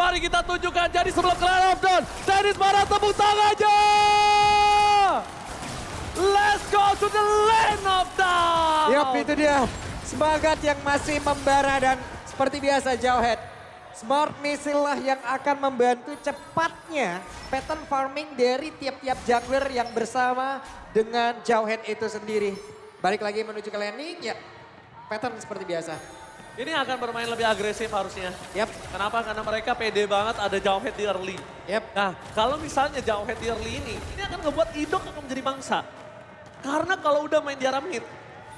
Mari kita tunjukkan. Jadi sebelum Clan of Dawn, Dennis marah tepuk tangannya. Let's go to the land of Dawn. Yup, itu dia. Semangat yang masih membara dan seperti biasa Jawhead. Smart Missile lah yang akan membantu cepatnya pattern farming dari tiap-tiap jungler yang bersama dengan Jawhead itu sendiri. Balik lagi menuju ke landing, ya pattern seperti biasa. Ini akan bermain lebih agresif harusnya. Yap. Kenapa? Karena mereka pede banget ada Jawhead di early. Yap. Nah, kalau misalnya Jawhead di early ini akan ngebuat Idok akan menjadi bangsa. Karena kalau udah main di arah mid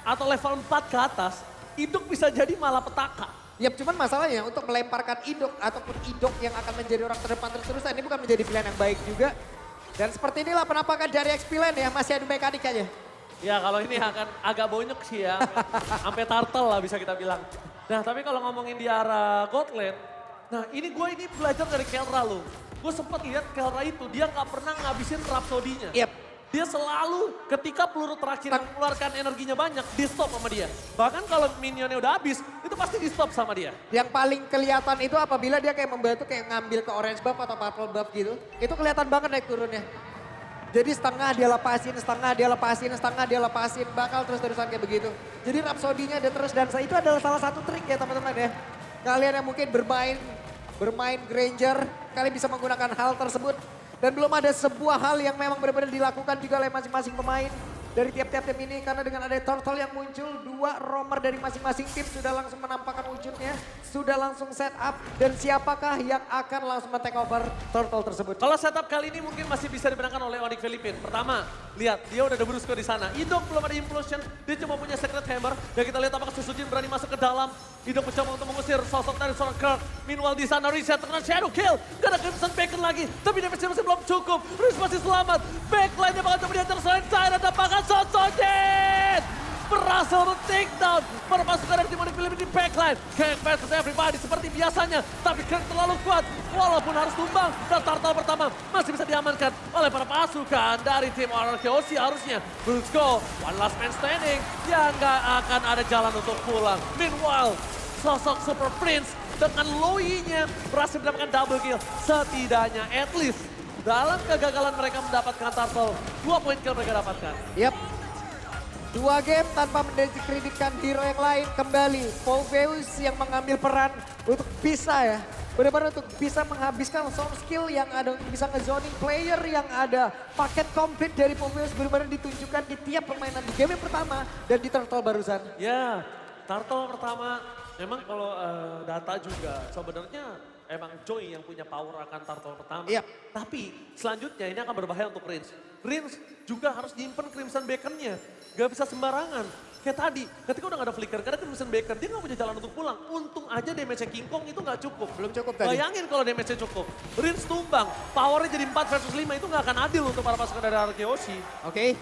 atau level 4 ke atas, Idok bisa jadi malah petaka. Yap, cuman masalahnya untuk melemparkan Idok ataupun Idok yang akan menjadi orang terdepan terus-terusan ini bukan menjadi pilihan yang baik juga. Dan seperti inilah penampakan dari XP Lane ya, masih adu mekanik aja. Ya kalau ini akan agak bonyok sih ya, sampai turtle lah bisa kita bilang. Nah tapi kalau ngomongin di arah Godland, nah ini belajar dari Kelra loh. Gue sempat lihat Kelra itu dia nggak pernah ngabisin Rhapsody-nya. Yap. Dia selalu ketika peluru terakhir yang mengeluarkan energinya banyak, di stop sama dia. Bahkan kalau minionnya udah habis, itu pasti di stop sama dia. Yang paling kelihatan itu apabila dia kayak membantu kayak ngambil ke orange buff atau purple buff gitu. Itu kelihatan banget naik turunnya. Jadi setengah dia lepasin, setengah dia lepasin, setengah dia lepasin. Bakal terus-terusan kayak begitu. Jadi Rhapsody-nya ada terus dan itu adalah salah satu trik ya teman-teman ya. Kalian yang mungkin bermain Granger, kalian bisa menggunakan hal tersebut. Dan belum ada sebuah hal yang memang benar-benar dilakukan juga oleh masing-masing pemain dari tiap-tiap tim ini. Karena dengan ada Turtle yang muncul, dua roamer dari masing-masing tim sudah langsung menampakkan wujudnya. Sudah langsung set up dan siapakah yang akan langsung men-take over Turtle tersebut. Kalau setup kali ini mungkin masih bisa dimenangkan oleh Onyx Philippines. Pertama, lihat dia udah ada Brusco di sana. Idok belum ada Implosion, dia cuma punya Secret Hammer. Dan kita lihat apakah Susujin berani masuk ke dalam. Idok mencoba untuk mengusir sosok dari seorang Kirk. Meanwhile di sana Reset terkena Shadow Kill. Gak ada Crimson Bacon lagi, tapi damage-nya masih belum cukup. Riz masih selamat, backline-nya bakal coba dihajar selain Zayn. Ada bahkan Susujin berhasil men-take down permasukan dari tim Onyx Philippines di backline. Kang versus everybody seperti biasanya, tapi Kirk terlalu kuat walaupun harus tumbang. Dan Turtle pertama masih bisa diamankan oleh para pasukan dari tim RRQOC harusnya. Brusco, one last man standing yang gak akan ada jalan untuk pulang. Meanwhile, sosok Super Prince dengan Loi-nya berhasil mendapatkan double kill. Setidaknya at least dalam kegagalan mereka mendapatkan Turtle, 2 poin kill mereka dapatkan. Yap. 2 game tanpa mendiskreditkan hero yang lain kembali. Polveus yang mengambil peran untuk bisa ya. Benar-benar untuk bisa menghabiskan soft skill yang ada untuk bisa ngezoning player yang ada. Paket komplit dari Polveus benar-benar ditunjukkan di tiap permainan di game yang pertama dan di Turtle barusan. Ya, Turtle pertama memang kalau data juga sebenarnya emang Joy yang punya power akan Turtle pertama. Iya. Tapi selanjutnya ini akan berbahaya untuk Rince. Rince juga harus nyimpen Crimson Bacon-nya. Gak bisa sembarangan. Kayak tadi, ketika udah gak ada flicker, karena Crimson Bacon, dia gak punya jalan untuk pulang. Untung aja damage-nya King Kong itu gak cukup. Belum cukup tadi. Bayangin kalau damage-nya cukup. Rince tumbang, powernya jadi 4 versus 5, itu gak akan adil untuk para pasukan dari RRQOC. Oke.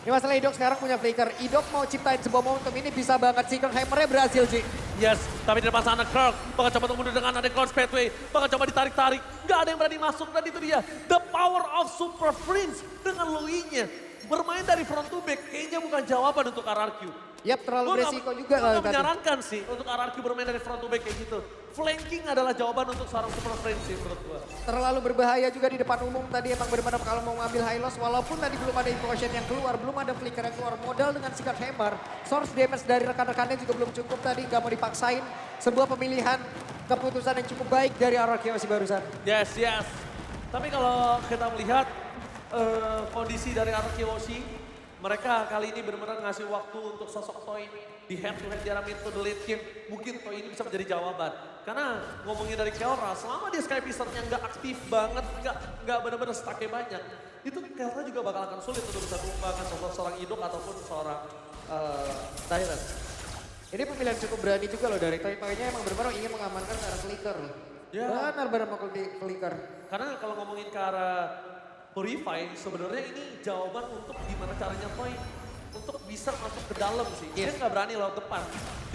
Ini masalah Idok sekarang punya flicker. Idok mau ciptain sebuah momentum ini bisa banget. Secret Hammer-nya berhasil Ji. Yes, tapi di depan sana Kirk bakal coba untuk mundur dengan ada Cloud Pathway, bakal coba ditarik-tarik. Gak ada yang berani masuk dan itu dia. The power of Super Prince dengan Loi-nya. Bermain dari front to back kayaknya bukan jawaban untuk RRQ. Yap, terlalu beresiko juga Gue kalau gak tadi. menyarankan sih untuk RRQ bermain dari front to back kayak gitu. Flanking adalah jawaban untuk seorang Super Prince sih menurut gue. Terlalu berbahaya juga di depan umum tadi emang benar-benar kalau mau ngambil high loss. Walaupun tadi belum ada implosion yang keluar, belum ada flicker yang keluar. Modal dengan Secret Hammer, source damage dari rekan-rekannya juga belum cukup tadi. Gak mau dipaksain sebuah pemilihan keputusan yang cukup baik dari RRQ barusan. Yes, yes. Tapi kalau kita melihat kondisi dari RRQOC, mereka kali ini benar-benar ngasih waktu untuk sosok Toy di head to head di arah mid to the late game. Mungkin Toy ini bisa menjadi jawaban. Karena ngomongin dari Kelra, selama dia Sky Pisternya nggak aktif banget, nggak benar-benar stucknya banyak, itu Kelra juga bakal akan sulit untuk bisa mengembangkan seorang Idok ataupun seorang Tyrant. Ini pemilihan cukup berani juga loh dari Toy. Toy-nya emang benar-benar ingin mengamankan ke arah flicker loh. Ya. Benar-benar mau flicker. Karena kalau ngomongin ke arah Purify, sebenarnya ini jawaban untuk gimana caranya Toy untuk bisa masuk ke dalam sih. Dia nggak berani lewat depan,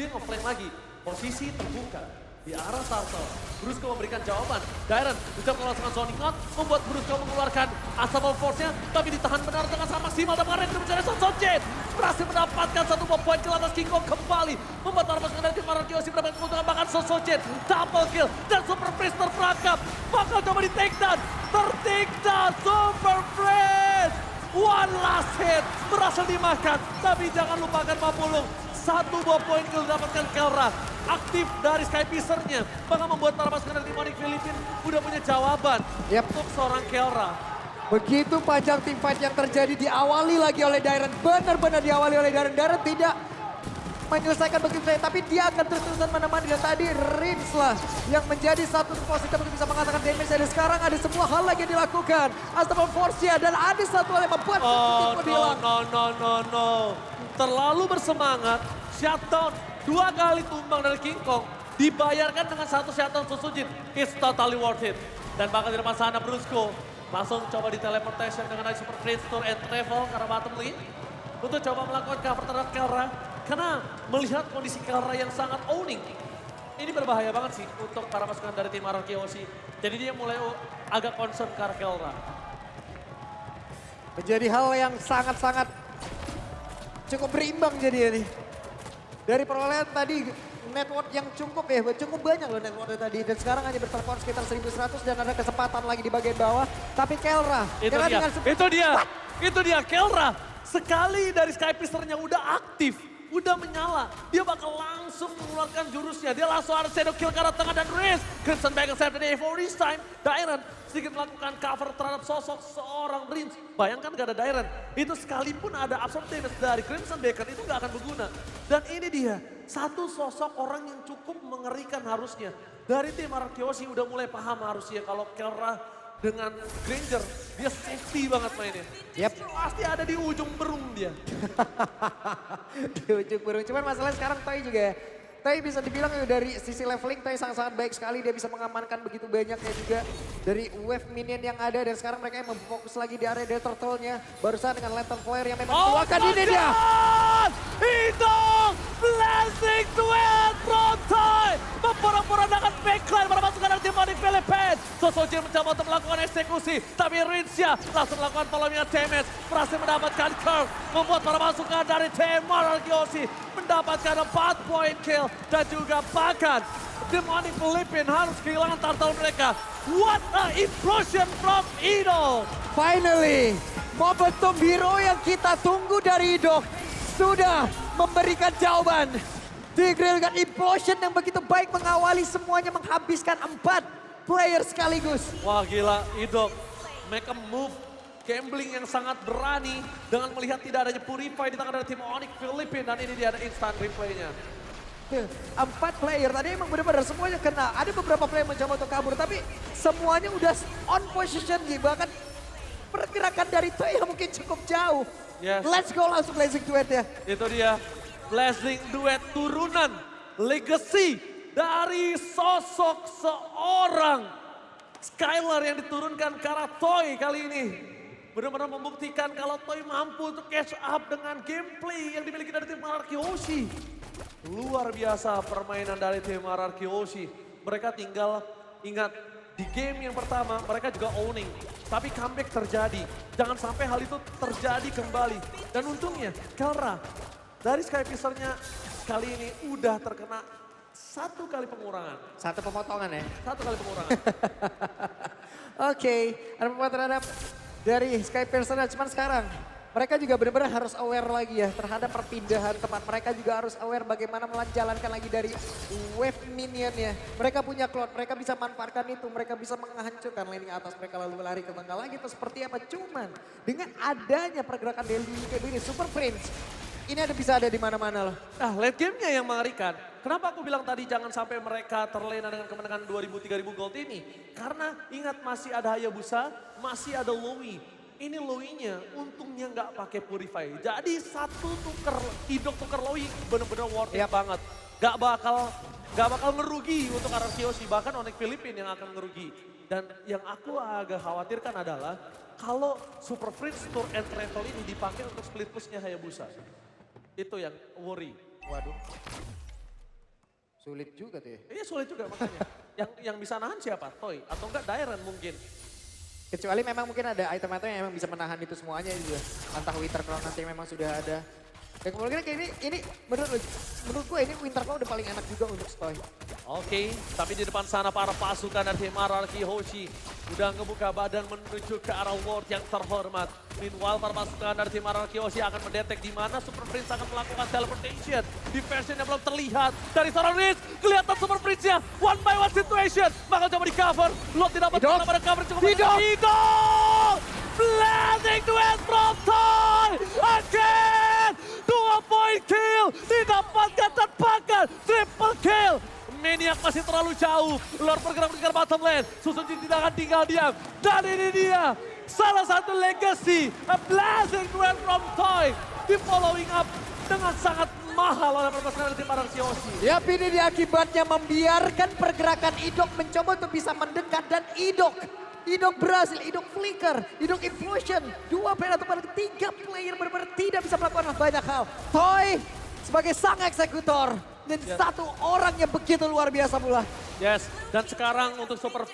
dia nge-flank lagi, posisi terbuka. di arah Turtle. Brusco memberikan jawaban. Dairon mencoba melakukan zoning out, membuat Brusco mengeluarkan Unstoppable Force-nya, tapi ditahan benar dengan sangat maksimal dan mengarah ke mencari Sonsojet. Berhasil mendapatkan satu poin kill atas King Kong kembali. Membuat para pasukan dari tim Mararkyoshi mendapatkan keuntungan bahkan Sonsojet. Double kill dan Super Priest terperangkap. Bakal coba di take down. Ter-take down Super Priest. One last hit. Berhasil dimakan. Tapi jangan lupakan Mapulung. Satu buah poin kill didapatkan Kelra. Aktif dari Sky Piercer-nya. Bahkan membuat para pasukan dari Onyx Philippines udah punya jawaban untuk seorang Kelra. Begitu panjang team fight yang terjadi diawali lagi oleh Dairon. Benar-benar diawali oleh Dairon. Dairon tidak menyelesaikan begitu saja, tapi dia akan terus-terusan menemani. Dan tadi Rins lah yang menjadi satu positif untuk bisa mengatakan damage. Dan sekarang ada semua hal lagi yang dilakukan. Unstoppable Force-nya dan ada satu hal yang membuat No. Terlalu bersemangat, shutdown 2 kali tumbang dari King Kong. Dibayarkan dengan satu shutdown Susujin. It's totally worth it. Dan bakal di depan sana Brusco. Langsung coba di teleportation dengan Super Prince Tour and Travel karena bottom lane. Untuk coba melakukan cover terhadap Kelra. Karena melihat kondisi Kelra yang sangat owning. Ini berbahaya banget sih untuk para pasukan dari tim Mararkyoshi. Jadi dia mulai agak concern ke arah Kelra. menjadi hal yang sangat-sangat cukup berimbang jadi ini. Dari perolehan tadi network yang cukup banyak loh networknya tadi. Dan sekarang hanya bertelepon sekitar 1100 dan ada kesempatan lagi di bagian bawah. Tapi Kelra. Itu dia Kelra. Sekali dari Sky Piercer-nya udah aktif, udah menyala. Dia bakal langsung mengeluarkan jurusnya. Dia langsung ada shadow kill ke arah tengah dan Riz. Crimson Bagel save the day for this time. Dairon sedikit melakukan cover terhadap sosok seorang Riz. Bayangkan gak ada Dairon. Itu sekalipun ada absorb damage dari Crimson Bagel itu gak akan berguna. Dan ini dia, satu sosok orang yang cukup mengerikan harusnya. Dari tim Mararkyoshi udah mulai paham harusnya kalau Kelra dengan Granger, dia safety banget mainnya. Yep. Pasti ada di ujung berung dia. Di ujung burung. Cuman masalahnya sekarang Toy juga ya. Toy bisa dibilang dari sisi leveling Toy sangat-sangat baik sekali. Dia bisa mengamankan begitu banyaknya juga dari wave minion yang ada. Dan sekarang mereka yang memfokus lagi di area Death Turtle-nya. Barusan dengan Lantern Flare yang memang keluarkan ini dia. Hitung blessing duet from Toy. Memporak-porandakan backline para pasukan dari tim Onyx Philippines. Sosojin mencoba untuk melakukan eksekusi. Tapi Rinsya langsung melakukan following damage. Berhasil mendapatkan curve. Membuat para pasukan dari tim Mararkyoshi mendapatkan 4 point kill. Dan juga bahkan tim Onyx Philippines harus kehilangan turtle mereka. What a implosion from Idol. Finally, momentum hero yang kita tunggu dari Idol sudah memberikan jawaban. Tigreal dengan implosion yang begitu baik mengawali semuanya, menghabiskan 4 player sekaligus. Wah gila, Idol make a move. Gambling yang sangat berani dengan melihat tidak adanya Purify di tangan dari tim Onyx Philippines. Dan ini dia ada instant replaynya. 4 player tadi emang benar-benar semuanya kena. Ada beberapa player mencoba untuk kabur tapi semuanya udah on position gitu. Bahkan pergerakan dari Toy yang mungkin cukup jauh. Yes. Let's go langsung blazing duet ya. Itu dia blessing duet turunan legacy dari sosok seorang Skylar yang diturunkan ke arah Toy kali ini. Benar-benar membuktikan kalau Toy mampu untuk catch up dengan gameplay yang dimiliki dari tim Mararkyoshi. Luar biasa permainan dari tim Mararkyoshi. Mereka tinggal ingat di game yang pertama mereka juga owning. Tapi comeback terjadi. Jangan sampai hal itu terjadi kembali. Dan untungnya Kelra dari Sky Piercer-nya kali ini udah terkena 1 kali pengurangan. 1 pemotongan ya. 1 kali pengurangan. Oke, ada beberapa terhadap dari Sky Piercer. Cuman sekarang mereka juga benar-benar harus aware lagi ya terhadap perpindahan tempat. Mereka juga harus aware bagaimana menjalankan lagi dari wave minionnya. Mereka punya cloud, mereka bisa manfaatkan itu. Mereka bisa menghancurkan laning atas mereka lalu lari ke tengah lagi. Itu seperti apa? Cuman dengan adanya pergerakan dari ini Super Prince. Ini bisa ada di mana-mana loh. Nah, late game-nya yang mengerikan. Kenapa aku bilang tadi jangan sampai mereka terlena dengan kemenangan 2.000-3.000 gold ini? Karena ingat masih ada Hayabusa, masih ada Lowi. Ini Lowi-nya untungnya nggak pakai Purify. Jadi satu Idok tuker Lowi bener-bener worth it banget. Gak bakal ngerugi untuk Mararkyoshi. Bahkan Onyx Philippines yang akan ngerugi. Dan yang aku agak khawatirkan adalah kalau Super Fringe Tour and Travel ini dipakai untuk split push-nya Hayabusa. Itu yang worry. Waduh. Sulit juga tuh ya. Iya sulit juga makanya. yang bisa nahan siapa? Toy atau enggak Dairen mungkin. Kecuali memang mungkin ada item-item yang memang bisa menahan itu semuanya juga. Entah Winter Crown nanti memang sudah ada. Dan kemungkinan kayak ini menurut gue ini Winter Crown udah paling enak juga untuk Stoy. Oke, tapi di depan sana para pasukan dari tim RRQ Hoshi udah ngebuka badan menuju ke arah Ward yang terhormat. Meanwhile, para pasukan dari tim RRQ Hoshi akan mendetek di mana Super Prince akan melakukan teleportation. Di version yang belum terlihat dari seorang Riz, kelihatan Super Prince-nya one by one situation. Bakal coba di cover, Lot tidak dapat pada cover cukup. Idol! Blazing duet from Toy! Again! 2-point kill! Didapatkan tanpakan! Triple kill! Maniac masih terlalu jauh. Lord bergerak ke bottom lane. Susujin tidak akan tinggal diam. Dan ini dia. Salah satu legacy. A blazing duet from Toy. Di following up dengan sangat mahal oleh pasukan tim RRQ Hoshi. Ya, ini dia akibatnya membiarkan pergerakan Idok mencoba untuk bisa mendekat dan Idok berhasil, Idok flicker, Idok implosion. 2 player atau pada 3 player benar-benar tidak bisa melakukan banyak hal. Toy sebagai sang eksekutor dan satu orang yang begitu luar biasa pula. Yes, dan sekarang untuk Super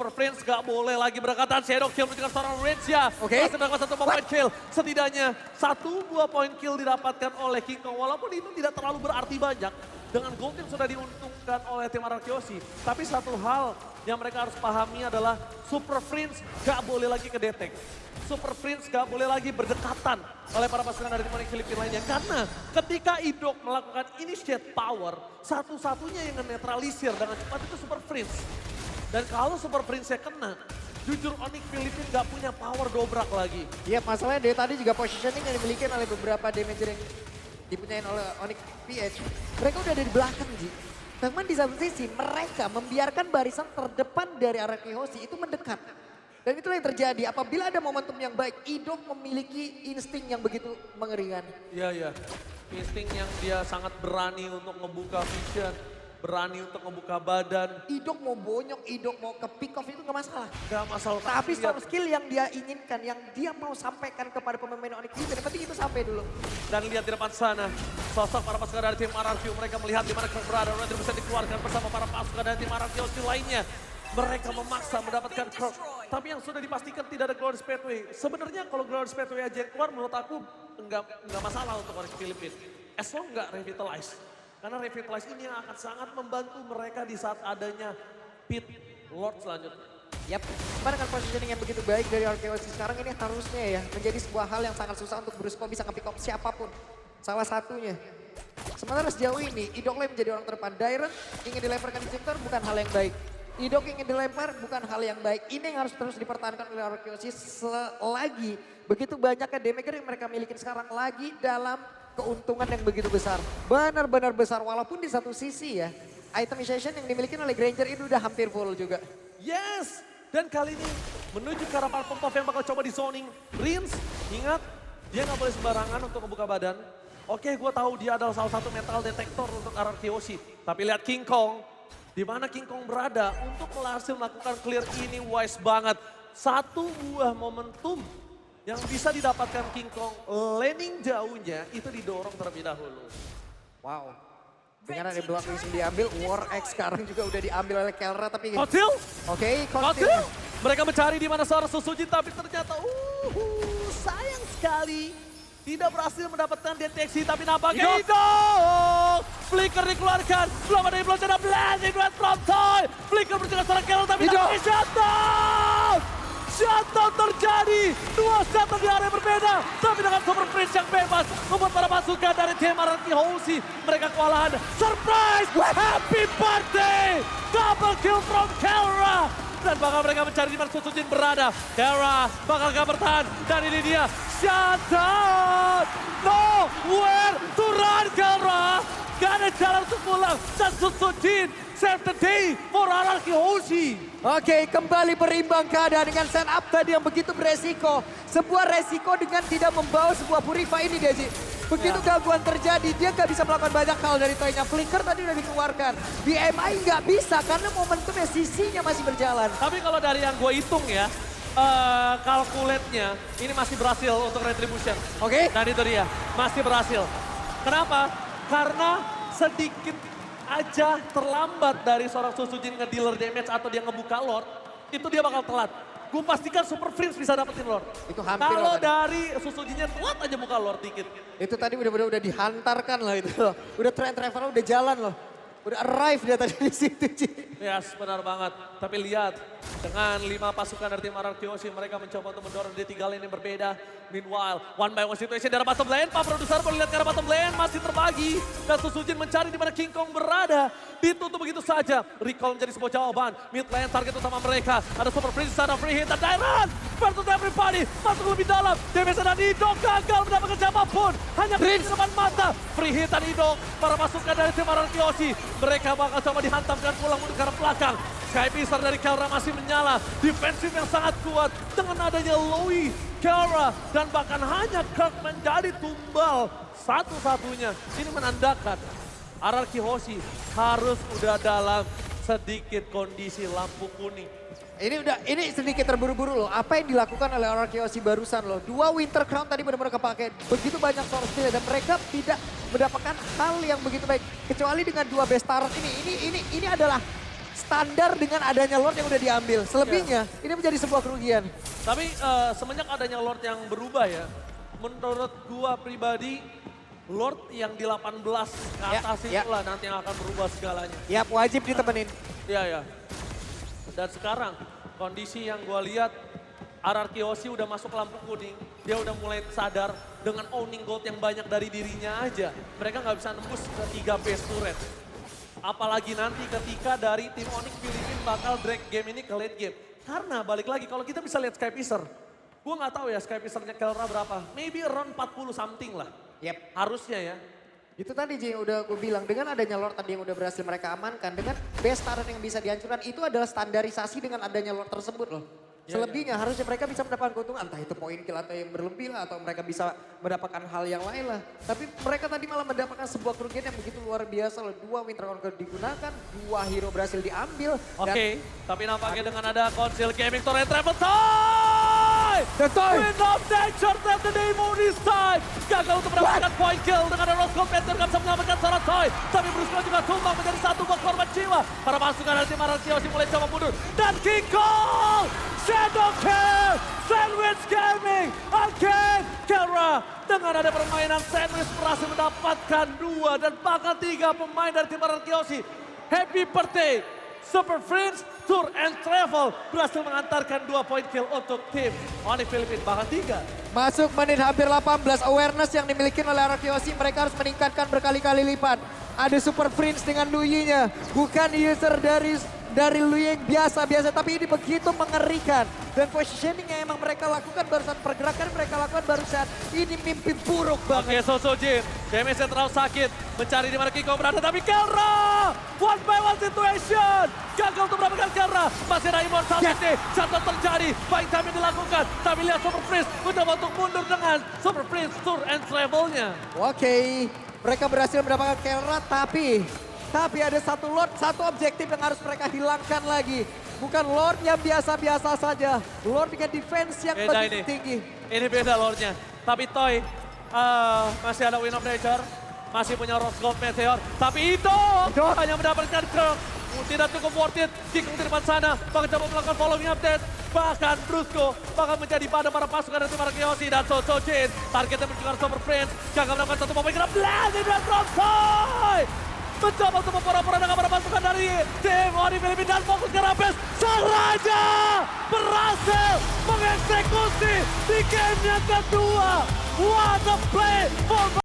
Prince gak boleh lagi berdekatan. Shadow kill menunjukkan seorang Rage ya. Oke. Masih mendapatkan 1 point kill. Setidaknya 1 buah point kill didapatkan oleh King Kong. Walaupun itu tidak terlalu berarti banyak. Dengan gold yang sudah diuntungkan oleh tim RRQ Hoshi. Tapi satu hal yang mereka harus pahami adalah Super Prince gak boleh lagi kedetek. Super Prince gak boleh lagi berdekatan oleh para pasukan dari tim Filipina lainnya. Karena ketika Idok melakukan initiate power, satu-satunya yang menetralisir dengan cepat itu Super Prince. Dan kalau Super Prince-nya kena, jujur Onyx Filipina gak punya power dobrak lagi. Iya, masalahnya dari tadi juga positioning yang dimiliki oleh beberapa damager yang dipunyain oleh Onyx PH. Mereka udah ada di belakang, Ji. Namun di satu sisi mereka membiarkan barisan terdepan dari RRQ Hoshi itu mendekat. Dan itulah yang terjadi apabila ada momentum yang baik, Idok memiliki insting yang begitu mengerikan. Iya. Insting yang dia sangat berani untuk membuka vision, berani untuk membuka badan. Idok mau bonyok, Idok mau ke pick off itu gak masalah. Gak masalah. Tapi soal skill yang dia inginkan, yang dia mau sampaikan kepada pemain Onyx Filipina, yang penting itu sampai dulu. Dan lihat di depan sana, sosok para pasukan dari tim RRQ, mereka melihat di mana Kirk berada, nanti bisa dikeluarkan bersama para pasukan dari tim RRQ lainnya. Mereka memaksa mendapatkan Kirk, tapi yang sudah dipastikan tidak ada Glorious Pathway. Sebenarnya kalau Glorious Pathway aja yang keluar, menurut aku enggak masalah untuk Onyx Filipina. As long enggak revitalize. Karena revitalize ini yang akan sangat membantu mereka di saat adanya pit Lord selanjutnya. Yap, cuman dengan positioning yang begitu baik dari RRQ sekarang ini harusnya ya menjadi sebuah hal yang sangat susah untuk Brusco bisa nge-pick up siapapun. Salah satunya. Sementara sejauh ini, Idok Lane menjadi orang terdepan. Dairen ingin dilemparkan di center bukan hal yang baik. Idok ingin dilempar bukan hal yang baik. Ini yang harus terus dipertahankan oleh RRQ selagi begitu banyaknya damager yang mereka miliki sekarang lagi dalam keuntungan yang begitu besar. Benar-benar besar walaupun di satu sisi ya, itemization yang dimiliki oleh Granger ini udah hampir full juga. Yes, dan kali ini menuju ke arah para pembuff yang bakal coba di zoning. Prince, ingat dia nggak boleh sembarangan untuk membuka badan. Oke, gue tahu dia adalah salah satu metal detektor untuk RRQ Hoshi. Tapi lihat King Kong, di mana King Kong berada untuk berhasil melakukan clear ini wise banget. Satu buah momentum yang bisa didapatkan King Kong, landing jauhnya itu didorong terlebih dahulu. Wow. Dengan ada dua yang diambil, War X sekarang juga udah diambil oleh Kelra tapi... Kotil? Oke, Kotil? Mereka mencari di mana seorang Susujin tapi ternyata sayang sekali. Tidak berhasil mendapatkan deteksi tapi nampaknya Idok! Flicker dikeluarkan, belum ada yang belum ada blazing duet from Toy. Flicker berjalan seorang Kelra tapi nampaknya shutdown! Shutdown terjadi, 2 shutdown di area berbeda. Tapi dengan Super Prince yang bebas, membuat para pasukan dari tim RRQ Hoshi mereka kewalahan. Surprise! Happy birthday! Double kill from Kelra! Dan bakal mereka mencari di mana Susujin berada. Kelra bakal gak bertahan. Dan ini dia, shutdown! Nowhere to run Kelra! Gak ada jalan untuk pulang. Dan Susujin save the day for RRQ Hoshi. Oke, kembali berimbang keadaan dengan stand up tadi yang begitu beresiko. Sebuah resiko dengan tidak membawa sebuah purify ini, Desi. Begitu gangguan terjadi, dia nggak bisa melakukan banyak hal dari toynya. Flicker tadi udah dikeluarkan. BMI nggak bisa karena momentumnya sisinya masih berjalan. Tapi kalau dari yang gue hitung ya, kalkulatnya ini masih berhasil untuk retribution. Oke. Dan itu dia, masih berhasil. Kenapa? Karena sedikit aja terlambat dari seorang Susujin nge-dealer damage atau dia ngebuka Lord, itu dia bakal telat. Gue pastikan Super Prince bisa dapetin Lord. Itu hampir Kalau loh tadi. dari Susujinnya telat aja buka Lord dikit. Itu tadi bener-bener udah dihantarkan loh itu loh. Udah travel udah jalan loh. Udah arrive dia tadi di situ, Ci. Yes, benar banget. Tapi lihat, dengan 5 pasukan dari tim RRQ Oshi, mereka mencoba untuk mendorong di 3 lane yang berbeda. Meanwhile, one by one situation dari bottom lane. Pak Produser boleh lihat ke arah bottom lane, masih terbagi. Dan Susujin mencari di mana King Kong berada. Ditutup begitu saja. Recall menjadi sebuah jawaban. Mid lane target utama mereka. Ada Super Prince, ada free hit, dan Dairon. Versus everybody, masuk lebih dalam. Damage dan Idok gagal mendapatkan siapapun. Hanya di depan mata. Free hit dan Idok, para pasukan dari tim RRQ Oshi. Mereka bakal coba dihantam dan pulang mundur ke arah belakang. Sky Pisar dari Kelra masih menyala. Defensif yang sangat kuat dengan adanya Loui, Kelra, dan bahkan hanya Kirk menjadi tumbal satu-satunya. Ini menandakan RRQ Oshi harus udah dalam sedikit kondisi lampu kuning. Ini sedikit terburu-buru loh. Apa yang dilakukan oleh RRQ Oshi barusan loh. 2 Winter Crown tadi benar-benar kepake. Begitu banyak source skill dan mereka tidak mendapatkan hal yang begitu baik. Kecuali dengan 2 best turret ini adalah standar dengan adanya Lord yang udah diambil. Selebihnya ini menjadi sebuah kerugian. Tapi semenjak adanya Lord yang berubah ya, menurut gua pribadi, Lord yang di 18 ke atas itulah nanti yang akan berubah segalanya. Yap, wajib ditemenin. Iya, ya. Dan sekarang kondisi yang gua lihat, RRQ Oshi udah masuk lampu kuning. Dia udah mulai sadar dengan owning gold yang banyak dari dirinya aja. Mereka nggak bisa nembus ke 3 base turret. Apalagi nanti ketika dari tim Onyx Filipin bakal drag game ini ke late game. Karena balik lagi kalau kita bisa lihat Sky Pisar. Gue nggak tahu ya Sky Pisarnya Kelra berapa. Maybe around 40 something lah. Yep. Harusnya ya. Itu tadi Ji yang udah gue bilang, dengan adanya Lord tadi yang udah berhasil mereka amankan, dengan base turret yang bisa dihancurkan, itu adalah standarisasi dengan adanya Lord tersebut loh. Selebihnya harusnya mereka bisa mendapatkan keuntungan, entah itu poin kill atau yang berlebih lah, atau mereka bisa mendapatkan hal yang lain lah. Tapi mereka tadi malah mendapatkan sebuah kerugian yang begitu luar biasa loh. 2 Winter Crown digunakan, 2 hero berhasil diambil. Oke, tapi nampaknya dengan ada Council Gaming Torrent Travel Toy! Wind of Nature at the name of this time! Gagal untuk mendapatkan point kill dengan ada Rose Gold Panther gak bisa menyelamatkan seorang Toy. Tapi Brusco juga tumbang menjadi satu buah korban jiwa. Para pasukan dari tim RRQ Oshi mulai coba mundur. Dan King Kong! Shadow Kill! Sandwich Gaming! Again! Kelra dengan ada permainan Sandwich berhasil mendapatkan 2 dan bahkan 3 pemain dari tim RRQ Oshi. Happy birthday! Super Friends Tour and Travel berhasil mengantarkan 2 point kill untuk tim Onyx Filipin, bahkan 3. Masuk menit hampir 18, awareness yang dimiliki oleh RRQ Oshi mereka harus meningkatkan berkali-kali lipat. Ada Super Prince dengan Luyi-nya, bukan user dari Luyi yang biasa-biasa, tapi ini begitu mengerikan. Dan positioning yang emang mereka lakukan barusan, pergerakan mereka lakukan barusan, ini mimpi buruk Oke, banget. Susujin, damage-nya terlalu sakit, mencari di mana King Kong berada, tapi Kelra! One by one situation! Gagal untuk mendapatkan Kelra, masih ada Immortality, shutdown terjadi, baik time yang dilakukan, tapi lihat Super Prince mencoba untuk mundur dengan Super Prince Tour and Travel-nya. Oke, mereka berhasil mendapatkan Kelra, tapi ada satu Lord, satu objektif yang harus mereka hilangkan lagi. Bukan Lord yang biasa-biasa saja, Lord dengan defense yang Beda begitu ini. tinggi. Ini beda Lordnya, tapi Toy masih ada Wind of Nature, masih punya Rose Gold Meteor, tapi itu hanya mendapatkan Kirk. Tidak cukup worth it, King Kong di depan sana, bahkan coba melakukan following update. Bahkan Brusco bahkan menjadi pada para pasukan dari tim RRQ Oshi dan Susujin. Targetnya mencari Super Prince, gagal mendapatkan satu momen kena blast dan Toy! Mencoba untuk mempura-pura dengan para pasukan dari tim Onyx Filipin dan fokus ke Rabes. Sang Raja berhasil mengeksekusi di game yang kedua. What a play for